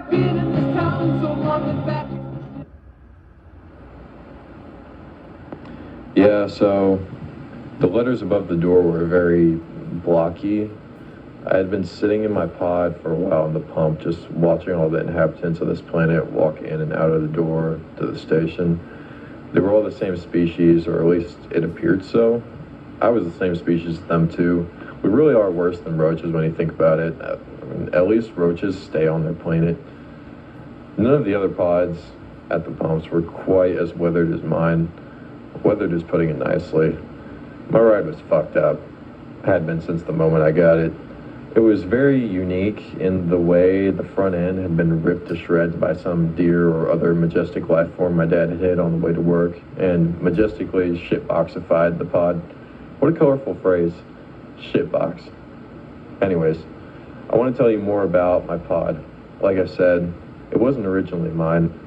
I've been in this town so long that Yeah, so the letters above the door were very blocky. I had been sitting in my pod for a while in the pump, just watching all the inhabitants of this planet walk in and out of the door to the station. They were all the same species, or at least it appeared so. I was the same species as them too. We really are worse than roaches when you think about it. I mean, at least roaches stay on their planet. None of the other pods at the pumps were quite as weathered as mine. Weathered is putting it nicely. My ride was fucked up. Had been since the moment I got it. It was very unique in the way the front end had been ripped to shreds by some deer or other majestic life form my dad had hit on the way to work, and majestically shitboxified the pod. What a colorful phrase. Shitbox. Anyways, I want to tell you more about my pod. Like I said, it wasn't originally mine.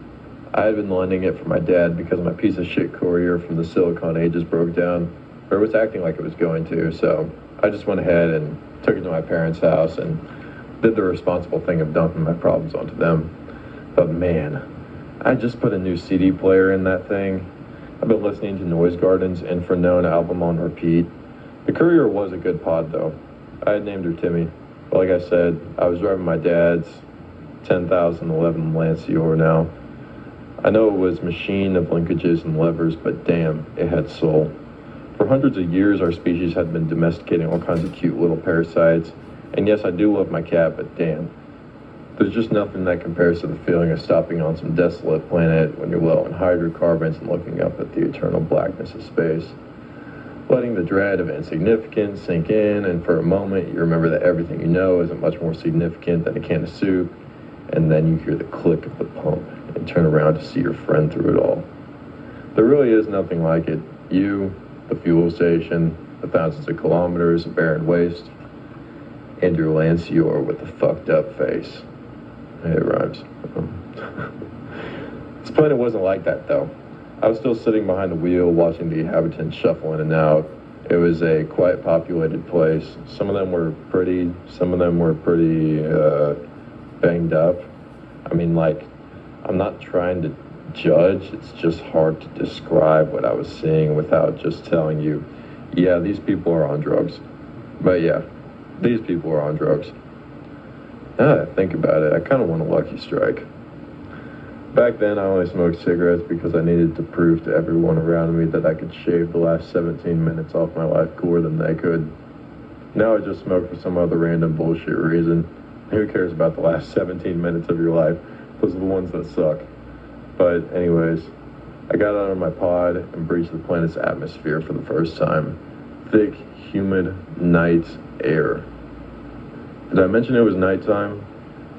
I had been lending it for my dad because my piece of shit courier from the Silicon Ages broke down, or was acting like it was going to, so I just went ahead and took it to my parents' house and did the responsible thing of dumping my problems onto them. But man, I just put a new CD player in that thing. I've been listening to Noise Garden's Infernone album on repeat. The courier was a good pod though. I had named her Timmy. But like I said, I was driving my dad's 10,011 Lancior now. I know it was machine of linkages and levers, but damn, it had soul. For hundreds of years, our species had been domesticating all kinds of cute little parasites. And yes, I do love my cat, but damn, there's just nothing that compares to the feeling of stopping on some desolate planet when you're low in hydrocarbons and looking up at the eternal blackness of space. Letting the dread of insignificance sink in, and for a moment, you remember that everything you know isn't much more significant than a can of soup, and then you hear the click of the pump and turn around to see your friend through it all. There really is nothing like it. You, the fuel station, the thousands of kilometers of barren waste, and your Lancior with the fucked up face. Hey, it rhymes. This planet wasn't like that though. I was still sitting behind the wheel watching the inhabitants shuffle in and out. It was a quite populated place. Some of them were pretty, some of them were pretty banged up. I mean, like, I'm not trying to judge, it's just hard to describe what I was seeing without just telling you, yeah, these people are on drugs. But yeah, these people are on drugs. Now that I think about it, I kind of want a lucky strike. Back then, I only smoked cigarettes because I needed to prove to everyone around me that I could shave the last 17 minutes off my life cooler than they could. Now I just smoke for some other random bullshit reason. Who cares about the last 17 minutes of your life? Those are the ones that suck. But anyways, I got out of my pod and breached the planet's atmosphere for the first time. Thick, humid, night air. Did I mention it was nighttime?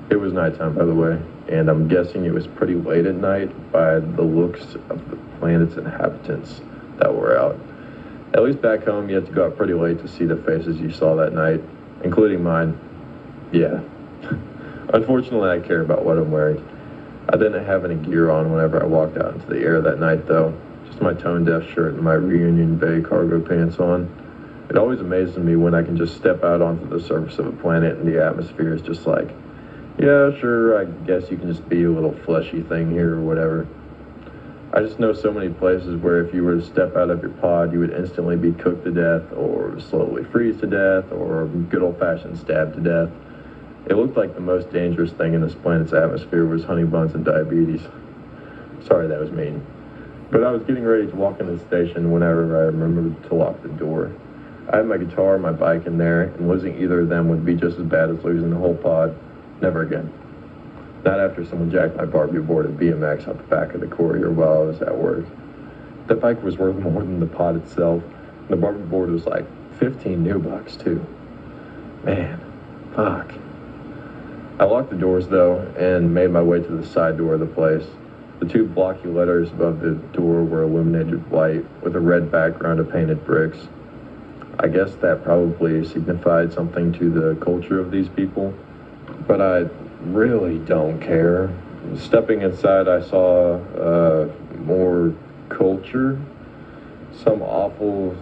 It was nighttime, by the way, and I'm guessing it was pretty late at night by the looks of the planet's inhabitants that were out. At least back home, you had to go out pretty late to see the faces you saw that night, including mine. Yeah. Unfortunately, I care about what I'm wearing. I didn't have any gear on whenever I walked out into the air that night, though. Just my tone-deaf shirt and my Reunion Bay cargo pants on. It always amazes me when I can just step out onto the surface of a planet and the atmosphere is just like, yeah, sure, I guess you can just be a little fleshy thing here or whatever. I just know so many places where if you were to step out of your pod, you would instantly be cooked to death or slowly freeze to death or good old-fashioned stab to death. It looked like the most dangerous thing in this planet's atmosphere was honey buns and diabetes. Sorry, that was mean. But I was getting ready to walk into the station whenever I remembered to lock the door. I had my guitar and my bike in there, and losing either of them would be just as bad as losing the whole pod. Never again. Not after someone jacked my Barbie board and BMX out the back of the courier while I was at work. The bike was worth more than the pod itself, and the Barbie board was like 15 new bucks too. Man, fuck. I locked the doors though, and made my way to the side door of the place. The two blocky letters above the door were illuminated white, with a red background of painted bricks. I guess that probably signified something to the culture of these people, but I really don't care. Stepping inside, I saw more culture. Some awful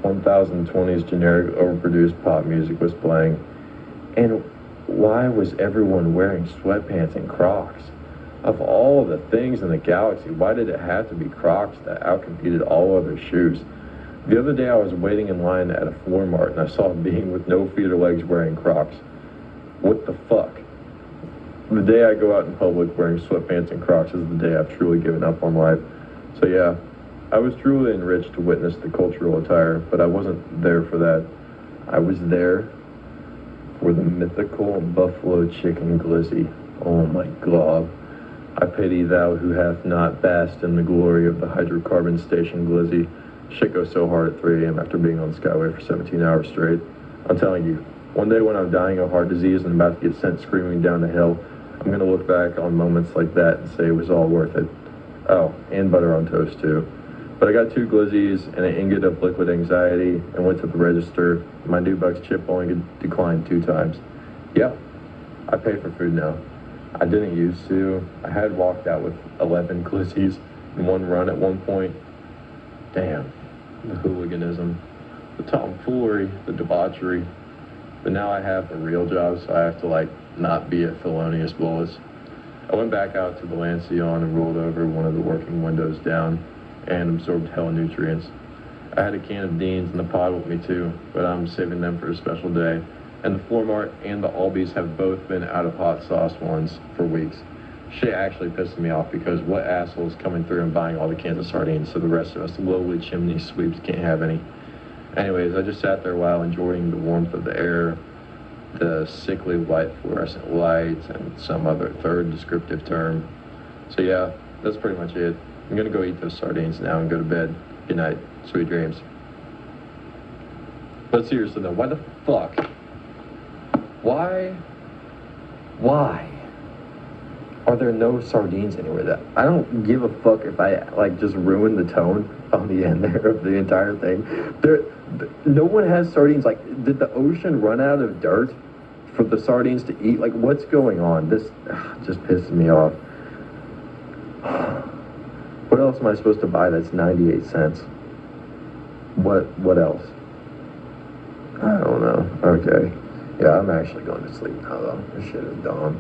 1020s generic overproduced pop music was playing, and why was everyone wearing sweatpants and Crocs? Of all the things in the galaxy, why did it have to be Crocs that outcompeted all other shoes? The other day I was waiting in line at a floor mart and I saw a being with no feet or legs wearing Crocs. What the fuck? The day I go out in public wearing sweatpants and Crocs is the day I've truly given up on life. So yeah, I was truly enriched to witness the cultural attire, but I wasn't there for that. I was there for the mythical buffalo chicken glizzy. Oh my God. I pity thou who hath not basked in the glory of the hydrocarbon station glizzy. Shit goes so hard at 3 a.m. after being on Skyway for 17 hours straight. I'm telling you, one day when I'm dying of heart disease and about to get sent screaming down the hill, I'm going to look back on moments like that and say it was all worth it. Oh, and butter on toast too. But I got 2 glizzies and an ingot of liquid anxiety and went to the register. My $2 chip only declined 2 times. Yep, I pay for food now. I didn't used to. I had walked out with 11 glizzies in one run at one point. Damn, the hooliganism, the tomfoolery, the debauchery. But now I have a real job, so I have to not be a felonious bullis. I went back out to the Lancion and rolled over one of the working windows down and absorbed hella nutrients. I had a can of Dean's in the pod with me too, but I'm saving them for a special day. And the Floor Mart and the Albies have both been out of hot sauce ones for weeks. Shit actually pisses me off because what asshole is coming through and buying all the cans of sardines so the rest of us lowly chimney sweeps can't have any. Anyways, I just sat there a while enjoying the warmth of the air, the sickly white fluorescent lights, and some other third descriptive term. So yeah, that's pretty much it. I'm gonna go eat those sardines now and go to bed. Good night. Sweet dreams. But seriously though, why the fuck? Why are there no sardines anywhere? That I don't give a fuck if I just ruin the tone on the end there of the entire thing. No one has sardines. Did the ocean run out of dirt for the sardines to eat? What's going on? This just pisses me off. What else am I supposed to buy that's 98 cents? What else? I don't know. Okay. Yeah, I'm actually going to sleep now though. This shit is dumb.